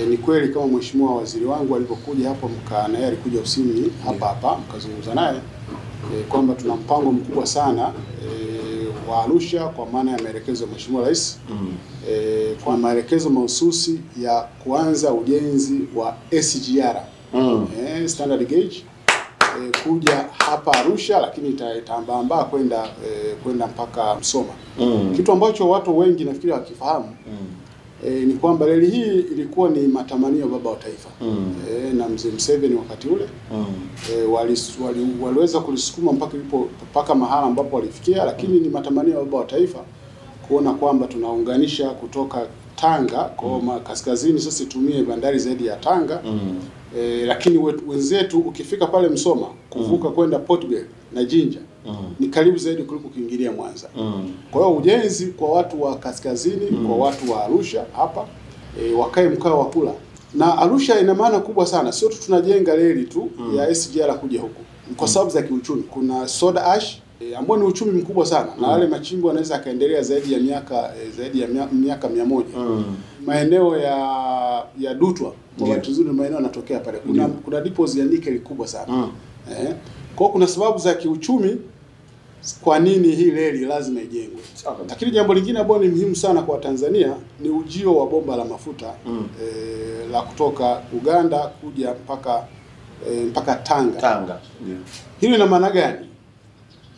Ni kweli kama mheshimiwa waziri wangu alipokuja hapo na yeye alikuja usini hapa mkazungumza naye kwamba tuna mpango mkubwa sana wa Arusha kwa maana ya maelekezo ya Mheshimiwa Rais kwa maelekezo mahususi ya kuanza ujenzi wa SGR standard gauge kuja hapa Arusha, lakini itaambaa kwenda mpaka Msoma. Kitu ambacho watu wengi nafikiri hawakifahamu ni kwamba reli hii ilikuwa ni matamanio baba wa taifa na mzee Museveni wakati ule waliweza kulisukuma mpaka mahala ambapo walifikia, lakini ni matamanio ya baba wa taifa kuona kwamba tunaunganisha kutoka Tanga kwa kaskazini, sasa tumie bandari zaidi ya Tanga lakini wenzetu ukifika pale Msoma kuvuka kwenda Portgate na Jinja ni karibu zaidi kuliko kuingilia Mwanza. Kwa hiyo ujenzi kwa watu wa kaskazini, kwa watu wa Arusha hapa wakae mkao wa kula. Na Arusha ina maana kubwa sana, sio tu tunajenga reli tu ya SGR kuja huku. Kwa sababu za kiuchumi, kuna soda ash ambao ni uchumi mkubwa sana na wale machimbo wanaweza kaendelea zaidi ya miaka 100. Maeneo ya Dutwa kwa watu zuri, maeneo yanatokea pale. Kuna depots ya nickel kubwa sana. Kwa kuna sababu za kiuchumi kwa nini hii reli lazima ijengwe. Lakini jambo lingine ambalo ni muhimu sana kwa Tanzania ni ujio wa bomba la mafuta la kutoka Uganda kuja mpaka Tanga. Hili ina maana gani?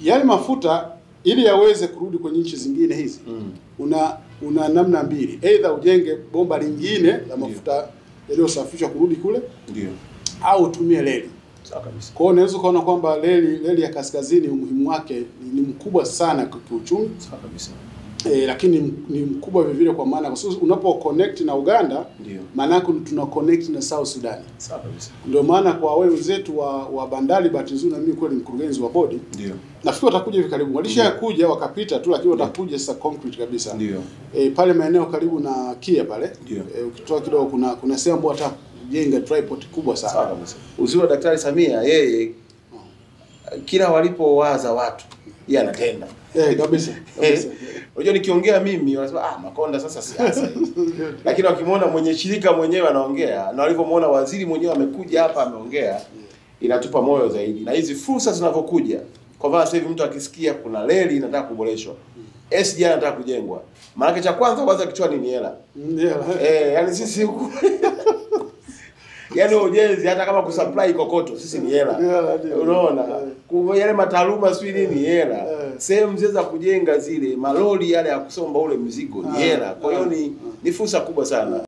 Yale mafuta ili yaweze kurudi kwenye nchi zingine hizi una namna mbili. Either ujenge bomba lingine la mafuta yaliyosafishwa kurudi kule, au utumie reli. Kwa hiyo unaweza kuona kwamba reli ya kaskazini umuhimu wake ni mkubwa sana kwa kiuchumi. Lakini ni mkubwa vile vile kwa maana kwa sababu unapo connect na Uganda, maana yake tuna connect na South Sudan. Ndio maana kwa wale wenzetu wa bandari, bahati nzuri na mimi kweli mkurugenzi wa bodi, nafikiri watakuja hivi karibu. Walishakuja wakapita tu, lakini watakuja sasa concrete kabisa. Pale maeneo karibu na Kia pale, ukitoa kidogo kuna sehemu ambayo watajenga tripod kubwa sana. Uzuri wa Daktari Samia, yeye kila walipowaza watu yeye anatenda. Kabisa. Unajua nikiongea mimi wanasema Makonda sasa siasa hii. Lakini wakimwona mwenye shirika mwenyewe anaongea na walivyomuona waziri mwenyewe amekuja hapa ameongea, inatupa moyo zaidi. Na hizi fursa zinavyokuja, kwa maana sasa hivi mtu akisikia kuna reli inataka kuboreshwa, SGR inataka kujengwa, maana cha kwanza kichwani ni hela. Yani sisi yani ujenzi hata kama kusupply kokoto sisi ni hela. Unaona? Yale mataaluma sio nini hela. Sehemu za kujenga zile malori yale ya kusomba ule mzigo ni hela. Kwa hiyo ni fursa kubwa sana.